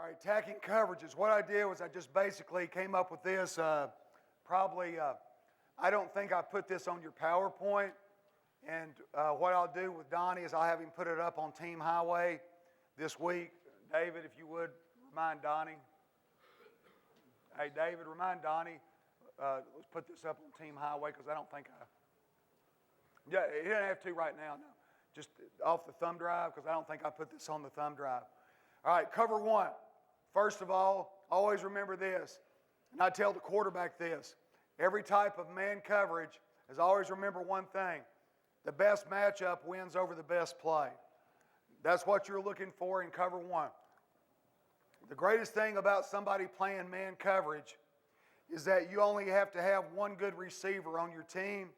All right, attacking coverages. What I did was I just basically came up with this. I don't think I put this on your PowerPoint. And what I'll do with Donnie is I'll have him put it up on Team Highway this week. David, if you would, remind Donnie. Hey, David, remind Donnie. Let's put this up on Team Highway because I don't think yeah, he doesn't have to right now, no. Just off the thumb drive because I don't think I put this on the thumb drive. All right, cover one. First of all, always remember this, and I tell the quarterback this. Every type of man coverage is always remember one thing. The best matchup wins over the best play. That's what you're looking for in cover one. The greatest thing about somebody playing man coverage is that you only have to have one good receiver on your team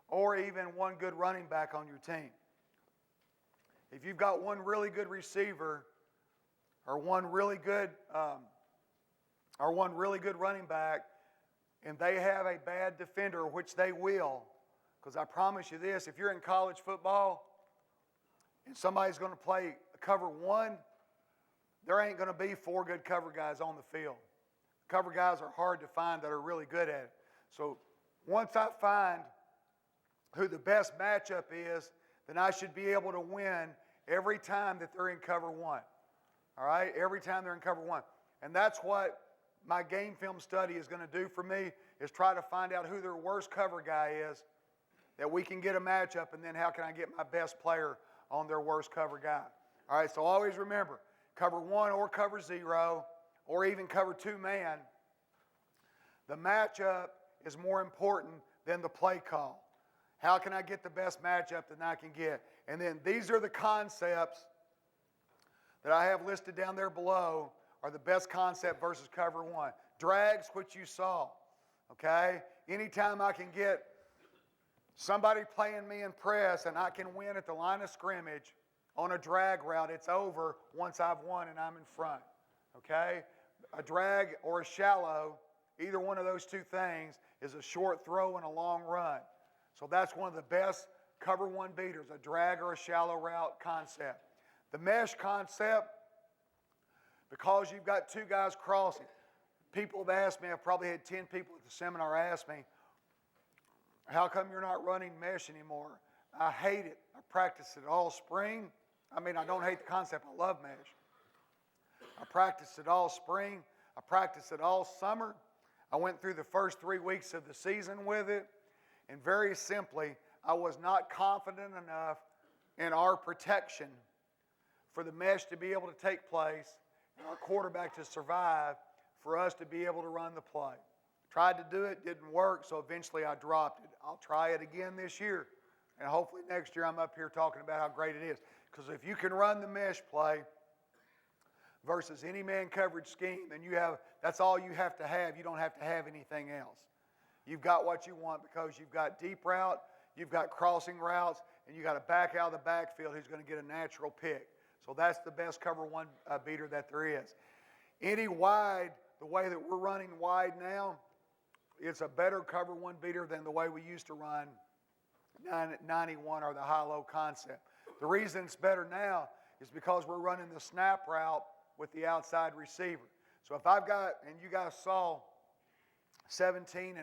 or even one good running back on your team. If you've got one really good receiver or one really good running back and they have a bad defender, which they will, because I promise you this, if you're in college football and somebody's going to play cover one, there ain't going to be four good cover guys on the field. Cover guys are hard to find that are really good at it. So once I find who the best matchup is, then I should be able to win every time that they're in cover one. All right? Every time they're in cover one. And that's what my game film study is going to do for me, is try to find out who their worst cover guy is, that we can get a matchup, and then how can I get my best player on their worst cover guy. All right, so always remember, cover one or cover zero, or even cover two man, the matchup is more important than the play call. How can I get the best matchup that I can get? And then these are the concepts that I have listed down there below are the best concept versus cover one. Drags, which you saw, okay? Anytime I can get somebody playing me in press and I can win at the line of scrimmage on a drag route, it's over once I've won and I'm in front, okay? A drag or a shallow, either one of those two things is a short throw and a long run. So that's one of the best cover one beaters, a drag or a shallow route concept. The mesh concept, because you've got two guys crossing. People have asked me, I've probably had 10 people at the seminar ask me, how come you're not running mesh anymore? I hate it. I practiced it all spring. I mean, I don't hate the concept. I love mesh. I practiced it all spring. I practiced it all summer. I went through the first 3 weeks of the season with it. And very simply, I was not confident enough in our protection for the mesh to be able to take place and our quarterback to survive for us to be able to run the play. Tried to do it, didn't work, so eventually I dropped it. I'll try it again this year. And hopefully next year I'm up here talking about how great it is. Because if you can run the mesh play versus any man coverage scheme, then that's all you have to have. You don't have to have anything else. You've got what you want because you've got deep route, you've got crossing routes, and you've got a back out of the backfield who's going to get a natural pick. So that's the best cover one beater that there is. Any wide, the way that we're running wide now, it's a better cover one beater than the way we used to run 91 or the high-low concept. The reason it's better now is because we're running the snap route with the outside receiver. So if I've got, and you guys saw 17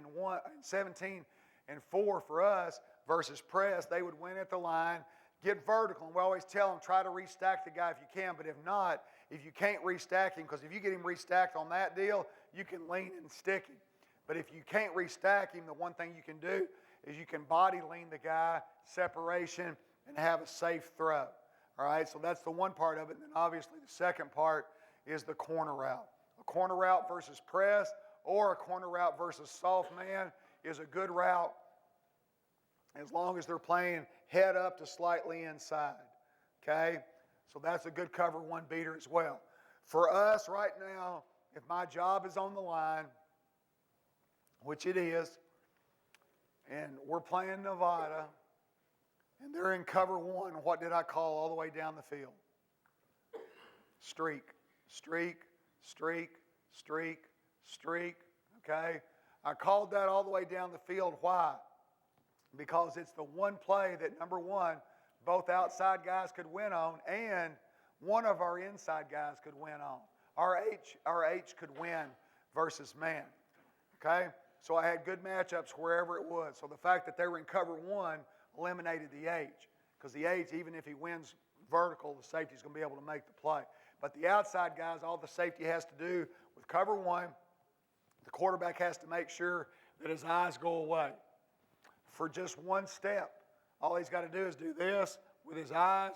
and 4 for us versus press, they would win at the line, get vertical, and we always tell them try to restack the guy if you can, but if not, if you can't restack him, because if you get him restacked on that deal, you can lean and stick him. But if you can't restack him, the one thing you can do is you can body lean the guy, separation, and have a safe throw. All right, so that's the one part of it. And then obviously the second part is the corner route. A corner route versus press or a corner route versus soft man is a good route as long as they're playing head up to slightly inside. Okay, so that's a good cover one beater as well. For us right now, if my job is on the line, which it is, and we're playing Nevada, and they're in cover one, what did I call all the way down the field? Streak, streak, streak, streak, streak, okay? I called that all the way down the field. Why? Because it's the one play that, number one, both outside guys could win on, and one of our inside guys could win on. our H could win versus man. Okay? So I had good matchups wherever it was. So the fact that they were in cover one eliminated the H. Because the H, even if he wins vertical, the safety's going to be able to make the play. But the outside guys, all the safety has to do with cover one, the quarterback has to make sure that his eyes go away for just one step. All he's got to do is do this with his eyes,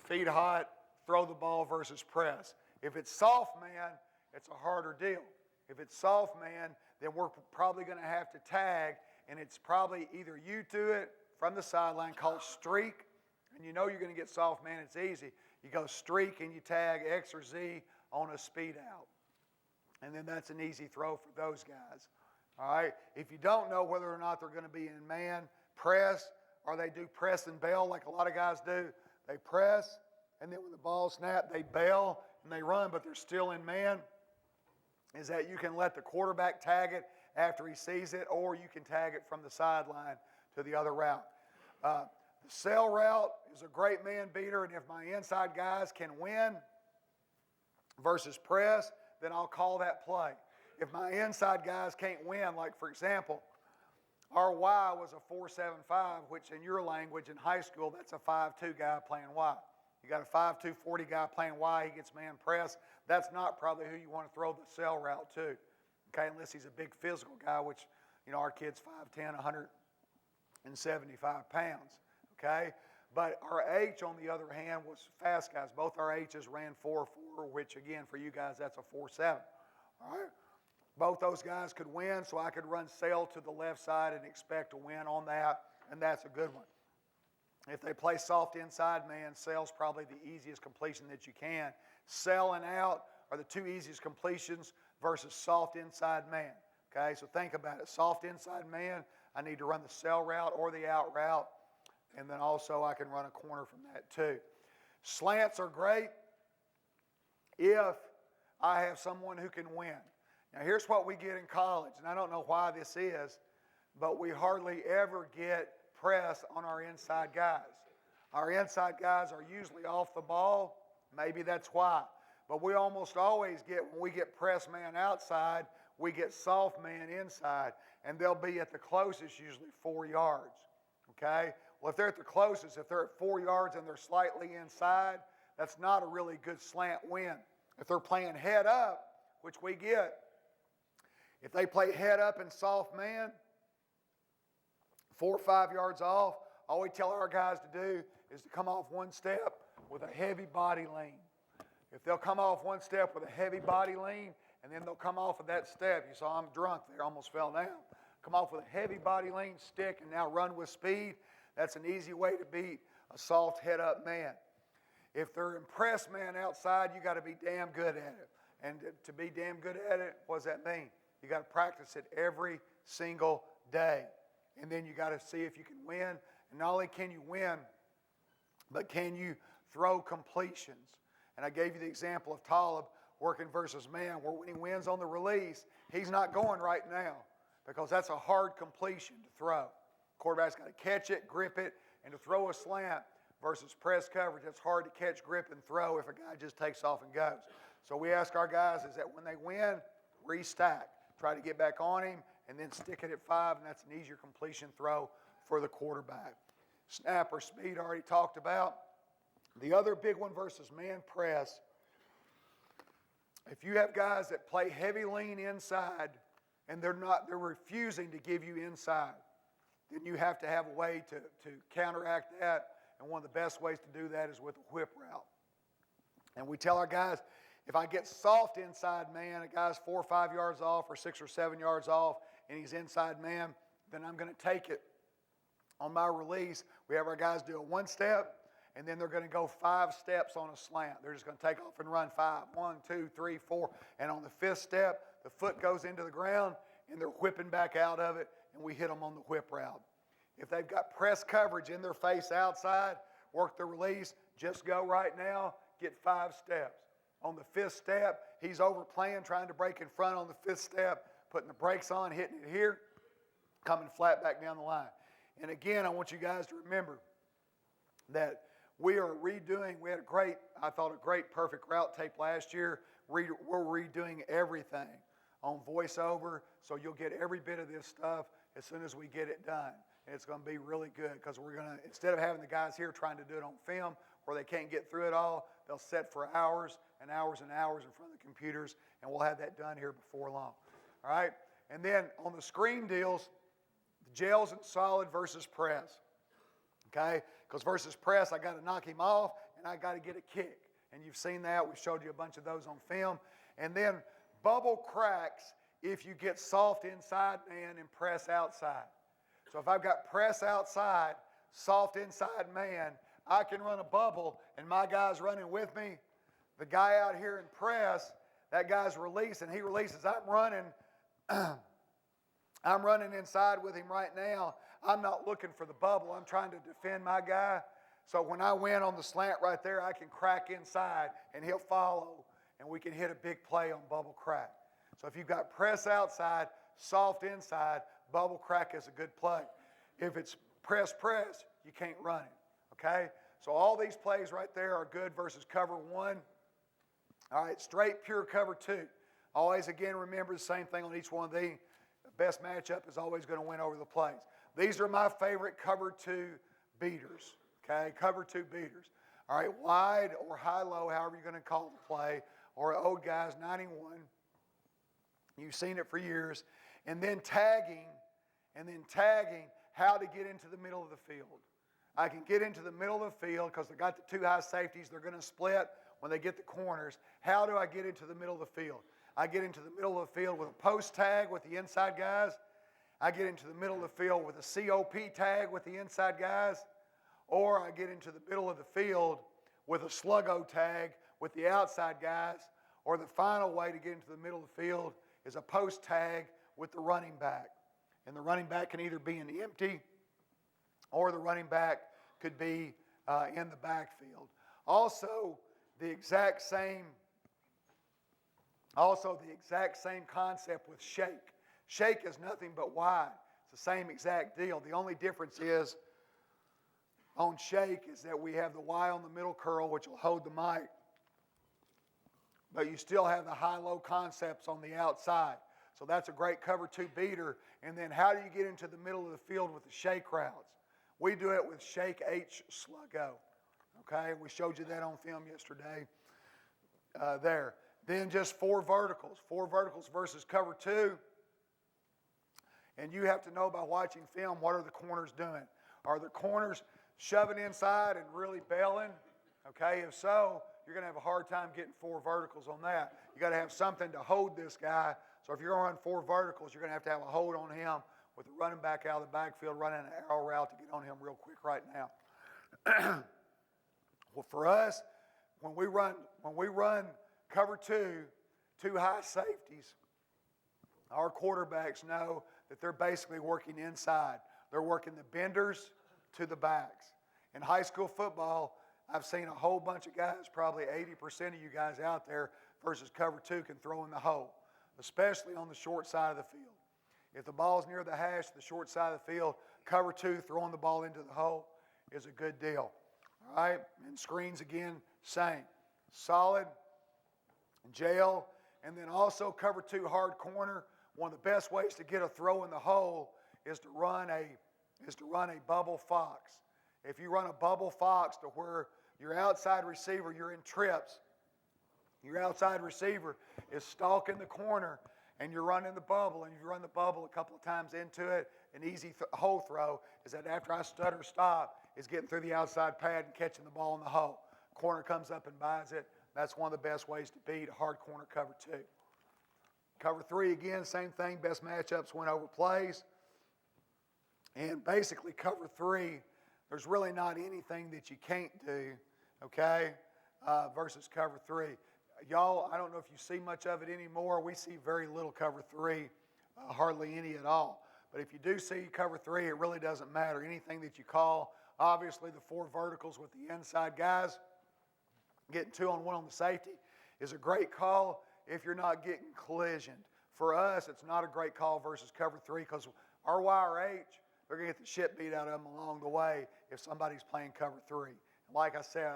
feet hot, throw the ball versus press. If it's soft man, it's a harder deal. If it's soft man, then we're probably going to have to tag, and it's probably either you to it from the sideline called streak, and you know you're going to get soft man, it's easy. You go streak and you tag X or Z on a speed out. And then that's an easy throw for those guys. All right? If you don't know whether or not they're going to be in man, press, or they do press and bail like a lot of guys do. They press, and then when the ball snaps, they bail and they run, but they're still in man. Is that you can let the quarterback tag it after he sees it, or you can tag it from the sideline to the other route. The sail route is a great man beater, and if my inside guys can win versus press, then I'll call that play. If my inside guys can't win, like for example, our Y was a 4.75, which in your language in high school, that's a 5'2 guy playing Y. You got a 5'2", 40 guy playing Y, he gets man press. That's not probably who you want to throw the sail route to, okay, unless he's a big physical guy, which, you know, our kid's 5'10", 175 pounds, okay? But our H, on the other hand, was fast guys. Both our H's ran 4.4, which, again, for you guys, that's a 4.7, all right? Both those guys could win, so I could run sail to the left side and expect to win on that, and that's a good one. If they play soft inside man, sail's probably the easiest completion that you can. Sail and out are the two easiest completions versus soft inside man, okay? So think about it. Soft inside man, I need to run the sail route or the out route, and then also I can run a corner from that too. Slants are great if I have someone who can win. Now here's what we get in college, and I don't know why this is, but we hardly ever get press on our inside guys. Our inside guys are usually off the ball. Maybe that's why. But we almost always get, when we get press man outside, we get soft man inside, and they'll be at the closest, usually 4 yards, okay? Well, if they're at the closest, if they're at 4 yards and they're slightly inside, that's not a really good slant win. If they're playing head up, which we get, if they play head up and soft man, 4 or 5 yards off, all we tell our guys to do is to come off one step with a heavy body lean. If they'll come off one step with a heavy body lean, and then they'll come off of that step. You saw I'm drunk there, almost fell down. Come off with a heavy body lean, stick, and now run with speed. That's an easy way to beat a soft head-up man. If they're in press man outside, you got to be damn good at it. And to be damn good at it, what does that mean? You got to practice it every single day. And then you got to see if you can win. And not only can you win, but can you throw completions? And I gave you the example of Talib working versus man, where when he wins on the release, he's not going right now because that's a hard completion to throw. Quarterback's got to catch it, grip it, and to throw a slant versus press coverage, it's hard to catch, grip, and throw if a guy just takes off and goes. So we ask our guys is that when they win, restack. Try to get back on him, and then stick it at 5, and that's an easier completion throw for the quarterback. Snap or speed, I already talked about. The other big one versus man press, if you have guys that play heavy lean inside, and they're refusing to give you inside, then you have to have a way to counteract that, and one of the best ways to do that is with a whip route. And we tell our guys, if I get soft inside man, a guy's 4 or 5 yards off or 6 or 7 yards off, and he's inside man, then I'm going to take it. On my release, we have our guys do a 1 step, and then they're going to go 5 steps on a slant. They're just going to take off and run 5. 1, 2, 3, 4. And on the 5th step, the foot goes into the ground, and they're whipping back out of it, and we hit them on the whip route. If they've got press coverage in their face outside, work the release, just go right now, get 5 steps. On the 5th step, he's overplaying, trying to break in front on the 5th step, putting the brakes on, hitting it here, coming flat back down the line. And again, I want you guys to remember that we are redoing, we had a great perfect route tape last year. we're redoing everything on voiceover, so you'll get every bit of this stuff as soon as we get it done. And it's going to be really good because we're going to, instead of having the guys here trying to do it on film where they can't get through it all, they'll sit for hours and hours and hours in front of the computers, and we'll have that done here before long. All right? And then on the screen deals, the gels and solid versus press. Okay? Because versus press, I got to knock him off and I got to get a kick. And you've seen that. We've showed you a bunch of those on film. And then bubble cracks if you get soft inside man and press outside. So if I've got press outside, soft inside man, I can run a bubble and my guy's running with me. The guy out here in press, that guy's releasing. He releases. I'm running. I'm running inside with him right now. I'm not looking for the bubble. I'm trying to defend my guy. So when I win on the slant right there, I can crack inside and he'll follow and we can hit a big play on bubble crack. So if you've got press outside, soft inside, bubble crack is a good play. If it's press, you can't run it, okay? So all these plays right there are good versus cover one. All right, straight, pure cover two. Always, again, remember the same thing on each one of these. The best matchup is always going to win over the plays. These are my favorite cover two beaters, okay? Cover two beaters. All right, wide or high-low, however you're going to call the play, or old guys, 91. You've seen it for years. And then tagging, how to get into the middle of the field. I can get into the middle of the field because they got the two high safeties. They're going to split when they get the corners. How do I get into the middle of the field? I get into the middle of the field with a post tag with the inside guys. I get into the middle of the field with a COP tag with the inside guys. Or I get into the middle of the field with a sluggo tag with the outside guys. Or the final way to get into the middle of the field is a post tag with the running back. And the running back can either be in the empty or the running back could be in the backfield. Also, the exact same concept with shake. Shake is nothing but wide. It's the same exact deal. The only difference is on shake is that we have the Y on the middle curl, which will hold the mic. But you still have the high-low concepts on the outside. So that's a great cover two beater. And then how do you get into the middle of the field with the shake routes? We do it with shake H sluggo. Okay, we showed you that on film yesterday there. Then just four verticals versus cover two. And you have to know by watching film, what are the corners doing? Are the corners shoving inside and really bailing? Okay, if so, you're going to have a hard time getting four verticals on that. You got to have something to hold this guy. So if you're going to run four verticals, you're going to have a hold on him with the running back out of the backfield, running an arrow route to get on him real quick right now. Well, for us, when we run cover two high safeties, our quarterbacks know that they're basically working inside. They're working the benders to the backs. In high school football, I've seen a whole bunch of guys, probably 80% of you guys out there versus cover two can throw in the hole, especially on the short side of the field. If the ball's near the hash, the short side of the field, cover two, throwing the ball into the hole is a good deal. All right, and screens again, same. Solid, gel, and then also cover two hard corner. One of the best ways to get a throw in the hole is to run a bubble fox. If you run a bubble fox to where your outside receiver, you're in trips, your outside receiver is stalking the corner and you're running the bubble, and you run the bubble a couple of times into it, an easy hole throw is that after I stutter stop is getting through the outside pad and catching the ball in the hole. Corner comes up and buys it. That's one of the best ways to beat a hard corner cover two. Cover three, again, same thing. Best matchups win over plays. And basically cover three, there's really not anything that you can't do, okay, versus cover three. Y'all, I don't know if you see much of it anymore. We see very little cover three, hardly any at all. But if you do see cover three, it really doesn't matter. Anything that you call, obviously the four verticals with the inside guys, getting 2-on-1 on the safety is a great call if you're not getting collisioned. For us, it's not a great call versus cover three because our Y or H, they're going to get the shit beat out of them along the way if somebody's playing cover three. And like I said,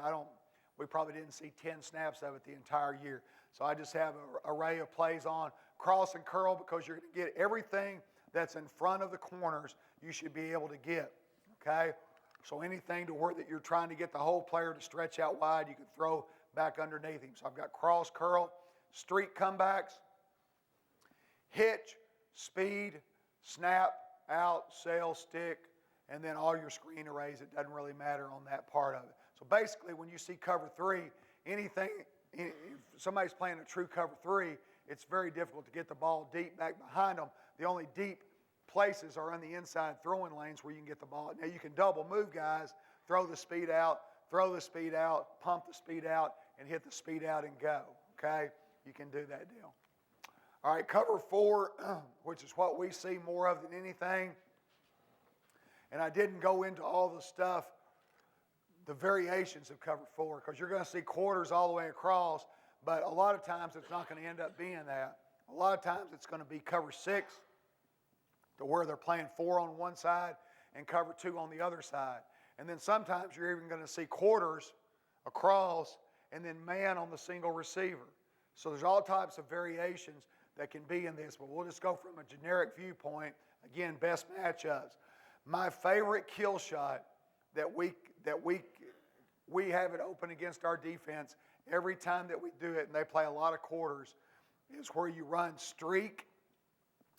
we probably didn't see 10 snaps of it the entire year. So I just have an array of plays on cross and curl because you're going to get everything that's in front of the corners you should be able to get, okay? So anything to where that you're trying to get the whole player to stretch out wide, you can throw back underneath him. So I've got cross, curl, streak comebacks, hitch, speed, snap, out, sail, stick, and then all your screen arrays. It doesn't really matter on that part of it. So basically, when you see cover three, if somebody's playing a true cover three, it's very difficult to get the ball deep back behind them. The only deep places are on the inside throwing lanes where you can get the ball. Now you can double move guys, throw the speed out, pump the speed out, and hit the speed out and go, okay? You can do that deal. All right, cover four, which is what we see more of than anything. And I didn't go into all the stuff, the variations of cover four, because you're going to see quarters all the way across, but a lot of times it's not going to end up being that. A lot of times it's going to be cover six, to where they're playing four on one side and cover two on the other side. And then sometimes you're even going to see quarters across and then man on the single receiver. So there's all types of variations that can be in this, but we'll just go from a generic viewpoint. Again, best matchups. My favorite kill shot that we have it open against our defense every time that we do it, and they play a lot of quarters, is where you run streak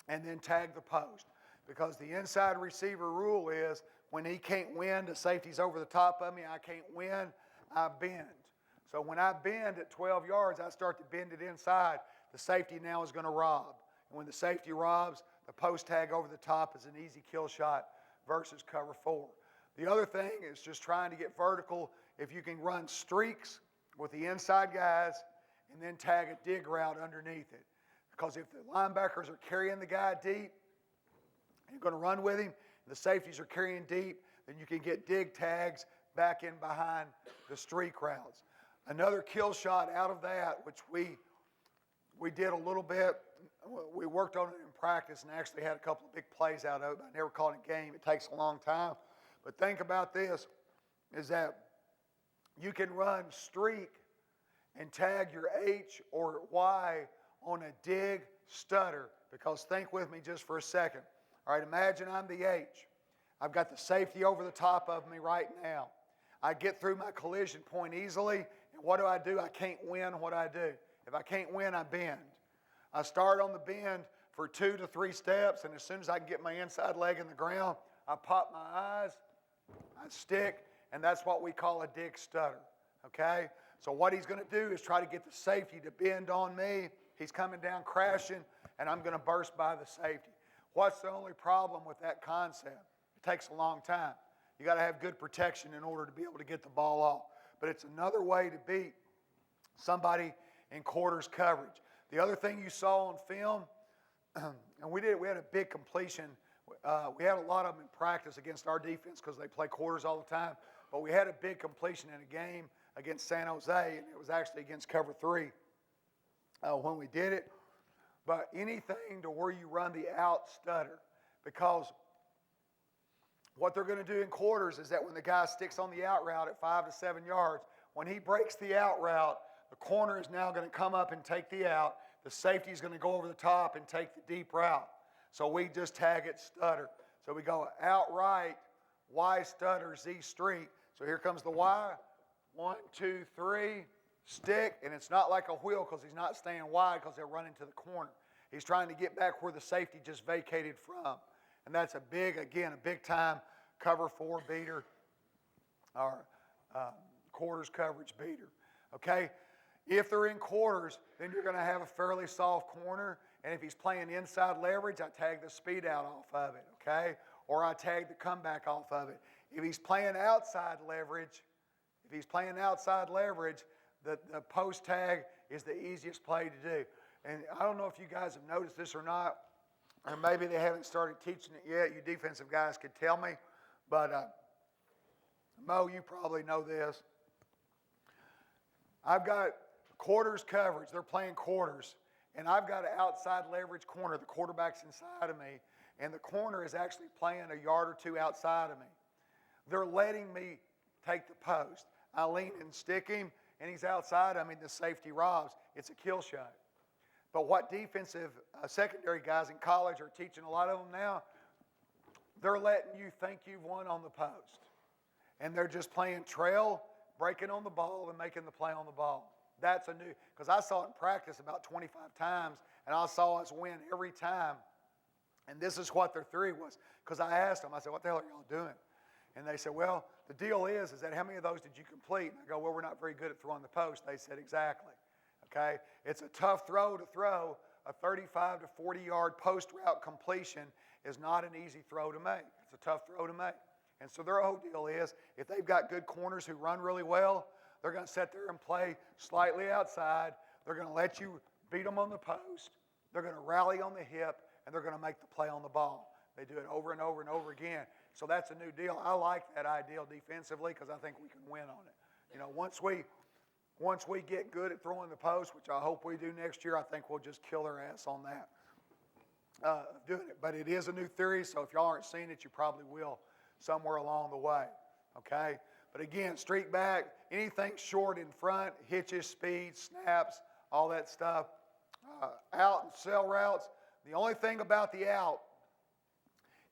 and then tag the post. Because the inside receiver rule is when he can't win, the safety's over the top of me, I can't win, I bend. So when I bend at 12 yards, I start to bend it inside. The safety now is going to rob. And when the safety robs, the post tag over the top is an easy kill shot versus cover four. The other thing is just trying to get vertical. If you can run streaks with the inside guys and then tag a dig route underneath it. Because if the linebackers are carrying the guy deep, you're going to run with him, and the safeties are carrying deep, then you can get dig tags back in behind the streak routes. Another kill shot out of that, which we did a little bit, we worked on it in practice and actually had a couple of big plays out of it. I never called it a game. It takes a long time. But think about this, is that you can run streak and tag your H or Y on a dig stutter. Because think with me just for a second. All right, imagine I'm the H. I've got the safety over the top of me right now. I get through my collision point easily, and what do? I can't win what I do. If I can't win, I bend. I start on the bend for 2 to 3 steps, and as soon as I can get my inside leg in the ground, I pop my eyes, I stick, and that's what we call a dig stutter, okay? So what he's going to do is try to get the safety to bend on me. He's coming down crashing, and I'm going to burst by the safety. What's the only problem with that concept? It takes a long time. You got to have good protection in order to be able to get the ball off. But it's another way to beat somebody in quarters coverage. The other thing you saw on film, and we had a big completion. We had a lot of them in practice against our defense because they play quarters all the time. But we had a big completion in a game against San Jose, and it was actually against cover three when we did it. But anything to where you run the out stutter, because what they're going to do in quarters is that when the guy sticks on the out route at 5 to 7 yards, when he breaks the out route, the corner is now going to come up and take the out. The safety is going to go over the top and take the deep route. So we just tag it stutter. So we go out right, Y stutter, Z streak. So here comes the Y. 1, 2, 3, stick. And it's not like a wheel because he's not staying wide because they're running to the corner. He's trying to get back where the safety just vacated from. And that's a big time cover four beater or quarters coverage beater. Okay? If they're in quarters, then you're going to have a fairly soft corner. And if he's playing inside leverage, I tag the speed out off of it, okay? Or I tag the comeback off of it. If he's playing outside leverage, the post tag is the easiest play to do. And I don't know if you guys have noticed this or not, or maybe they haven't started teaching it yet. You defensive guys could tell me. But Mo, you probably know this. I've got quarters coverage. They're playing quarters. And I've got an outside leverage corner. The quarterback's inside of me. And the corner is actually playing a yard or two outside of me. They're letting me take the post. I lean and stick him. and he's outside, the safety robs. It's a kill shot. But what defensive secondary guys in college are teaching a lot of them now, they're letting you think you've won on the post. And they're just playing trail, breaking on the ball, and making the play on the ball. That's a new, because I saw it in practice about 25 times, and I saw us win every time. And this is what their theory was. Because I asked them, I said, what the hell are y'all doing? And they said, well, the deal is that how many of those did you complete? And I go, well, we're not very good at throwing the post. They said, exactly. Okay? It's a tough throw to throw. A 35 to 40-yard post route completion is not an easy throw to make. It's a tough throw to make. And so their whole deal is, if they've got good corners who run really well, they're going to sit there and play slightly outside. They're going to let you beat them on the post. They're going to rally on the hip, and they're going to make the play on the ball. They do it over and over and over again. So that's a new deal. I like that ideal defensively because I think we can win on it. Once we get good at throwing the post, which I hope we do next year, I think we'll just kill their ass on that, doing it. But it is a new theory, so if y'all aren't seeing it, you probably will somewhere along the way, okay? But again, streak back, anything short in front, hitches, speed, snaps, all that stuff. Out and sell routes. The only thing about the out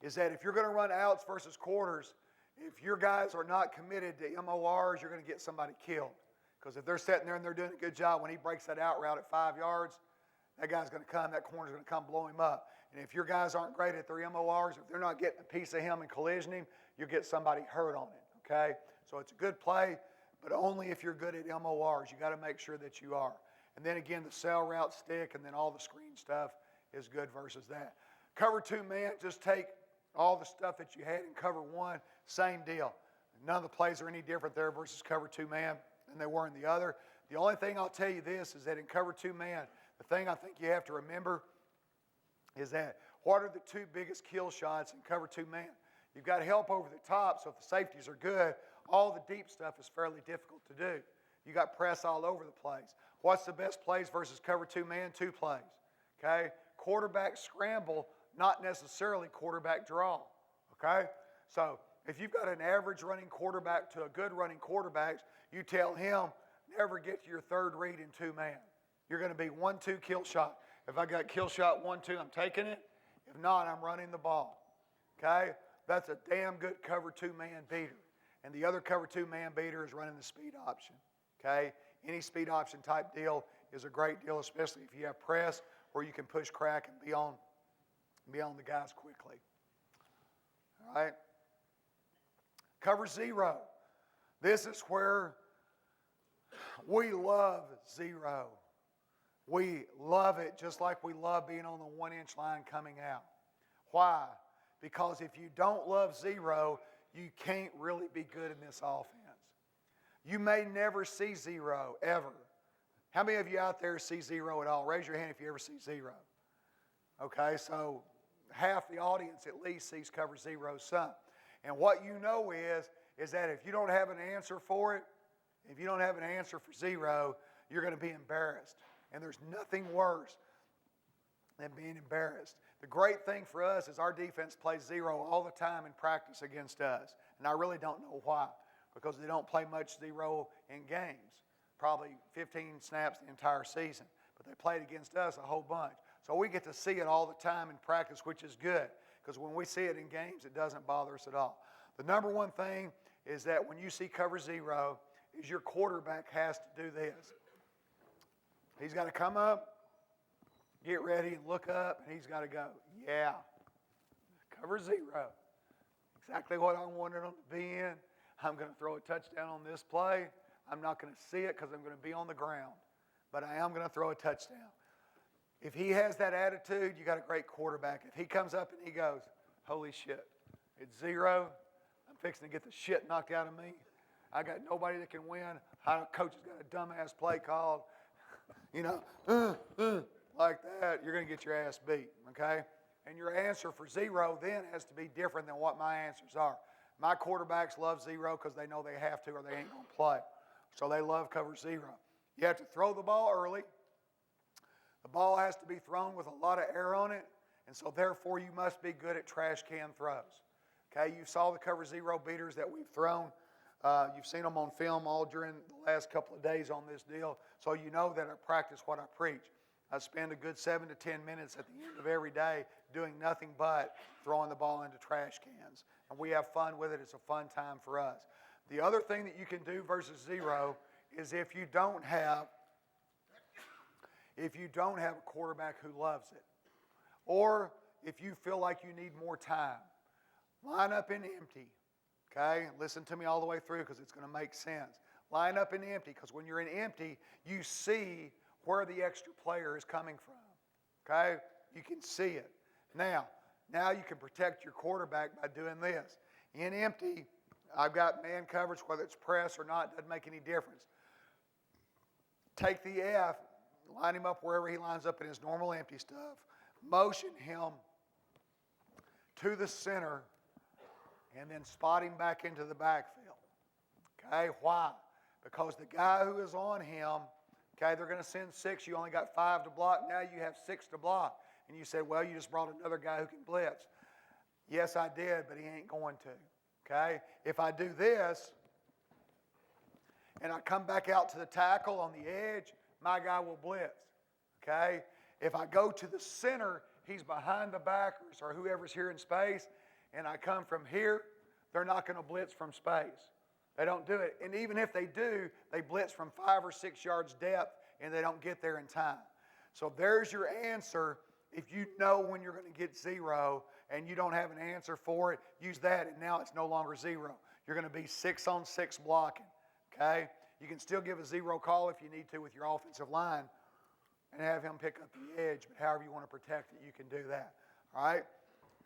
is that if you're going to run outs versus quarters, if your guys are not committed to MORs, you're going to get somebody killed. Because if they're sitting there and they're doing a good job, when he breaks that out route at 5 yards, that guy's going to come, that corner's going to come blow him up. And if your guys aren't great at their MORs, if they're not getting a piece of him and collisioning, you'll get somebody hurt on it, okay? So it's a good play, but only if you're good at MORs. You got to make sure that you are. And then again, the sell route stick and then all the screen stuff is good versus that. Cover 2 man, just take all the stuff that you had in cover 1, same deal. None of the plays are any different there versus cover 2 man than they were in the other. The only thing I'll tell you this is that in cover 2 man, the thing I think you have to remember is that what are the 2 biggest kill shots in cover 2 man? You've got help over the top, so if the safeties are good, all the deep stuff is fairly difficult to do. You got press all over the place. What's the best plays versus cover 2 man? 2 plays, okay? Quarterback scramble, not necessarily quarterback draw, okay? So if you've got an average running quarterback to a good running quarterback, you tell him, never get to your third read in 2 man. You're going to be 1-2 kill shot. If I got kill shot 1-2, I'm taking it. If not, I'm running the ball, okay? That's a damn good cover 2 man beater. And the other cover 2 man beater is running the speed option, okay? Any speed option type deal is a great deal, especially if you have press where you can push crack and be on the guys quickly. All right? Cover 0. This is where we love 0. We love it just like we love being on the 1-inch line coming out. Why? Because if you don't love 0, you can't really be good in this offense. You may never see 0, ever. How many of you out there see 0 at all? Raise your hand if you ever see 0. Okay, so half the audience at least sees cover 0 some. And what you know is that if you don't have an answer for it, if you don't have an answer for 0, you're going to be embarrassed. And there's nothing worse than being embarrassed. The great thing for us is our defense plays 0 all the time in practice against us. And I really don't know why, because they don't play much 0 in games. Probably 15 snaps the entire season. But they played against us a whole bunch. So we get to see it all the time in practice, which is good. Because when we see it in games, it doesn't bother us at all. The number one thing is that when you see cover 0, is your quarterback has to do this. He's got to come up, get ready, and look up, and he's got to go, yeah, cover 0. Exactly what I wanted him to be in. I'm going to throw a touchdown on this play. I'm not going to see it because I'm going to be on the ground. But I am going to throw a touchdown. If he has that attitude, you got a great quarterback. If he comes up and he goes, holy shit, it's 0. I'm fixing to get the shit knocked out of me. I got nobody that can win. Our coach has got a dumbass play called. Like that, you're going to get your ass beat, okay? And your answer for 0 then has to be different than what my answers are. My quarterbacks love 0 because they know they have to or they ain't going to play. So they love cover 0. You have to throw the ball early. The ball has to be thrown with a lot of air on it, and so therefore you must be good at trash can throws. Okay, you saw the cover 0 beaters that we've thrown You've seen them on film all during the last couple of days on this deal, so you know that I practice what I preach. I spend a good 7 to 10 minutes at the end of every day doing nothing but throwing the ball into trash cans. And we have fun with it. It's a fun time for us. The other thing that you can do versus zero is if you don't have a quarterback who loves it, or if you feel like you need more time, line up in empty. Okay? Listen to me all the way through because it's going to make sense. Line up in empty because when you're in empty, you see where the extra player is coming from. Okay? You can see it. Now you can protect your quarterback by doing this. In empty, I've got man coverage, whether it's press or not, doesn't make any difference. Take the F, line him up wherever he lines up in his normal empty stuff. Motion him to the center and then spot him back into the backfield. Okay, why? Because the guy who is on him, okay, they're going to send 6. You only got 5 to block. Now you have 6 to block. And you said, well, you just brought another guy who can blitz. Yes, I did, but he ain't going to. Okay? If I do this and I come back out to the tackle on the edge, my guy will blitz. Okay? If I go to the center, he's behind the backers or whoever's here in space, and I come from here, they're not going to blitz from space. They don't do it. And even if they do, they blitz from 5 or 6 yards depth, and they don't get there in time. So there's your answer. If you know when you're going to get zero and you don't have an answer for it, use that, and now it's no longer zero. You're going to be 6-on-6 blocking, okay? You can still give a zero call if you need to with your offensive line and have him pick up the edge, but however you want to protect it, you can do that, all right?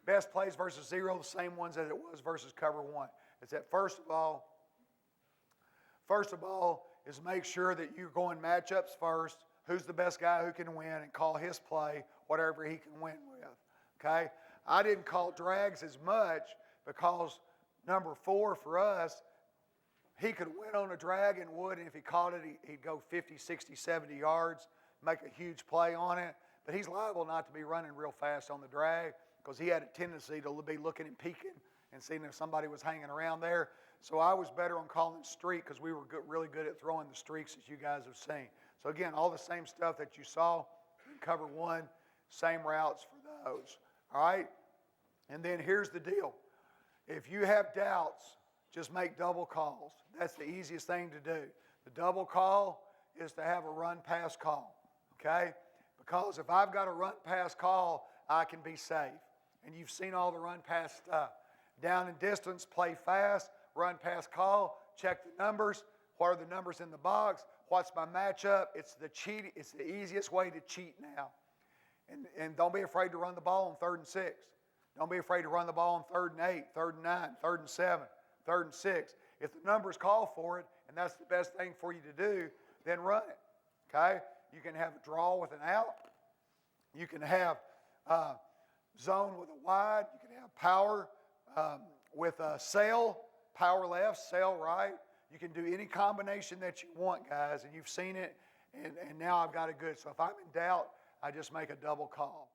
Best plays versus zero, the same ones that it was versus cover one. It's that first of all is make sure that you're going matchups first. Who's the best guy who can win, and call his play, whatever he can win with, okay? I didn't call drags as much because number 4 for us, he could win on a drag and would, and if he caught it, he'd go 50, 60, 70 yards, make a huge play on it. But he's liable not to be running real fast on the drag because he had a tendency to be looking and peeking and seeing if somebody was hanging around there. So I was better on calling streak because we were really good at throwing the streaks, as you guys have seen. So again, all the same stuff that you saw in cover one, same routes for those. All right? And then here's the deal. If you have doubts, just make double calls. That's the easiest thing to do. The double call is to have a run-pass call, okay? Because if I've got a run-pass call, I can be safe. And you've seen all the run-pass stuff. Down and distance, play fast, run-pass call, check the numbers. What are the numbers in the box? What's my matchup? It's the easiest way to cheat now. And don't be afraid to run the ball on 3rd and 6. Don't be afraid to run the ball on 3rd and 8, 3rd and 9, 3rd and 7, 3rd and 6. If the numbers call for it, and that's the best thing for you to do, then run it, okay? You can have a draw with an out. You can have zone with a wide. You can have power with a sail, power left, sail right. You can do any combination that you want, guys, and you've seen it, and now I've got it good. So if I'm in doubt, I just make a double call.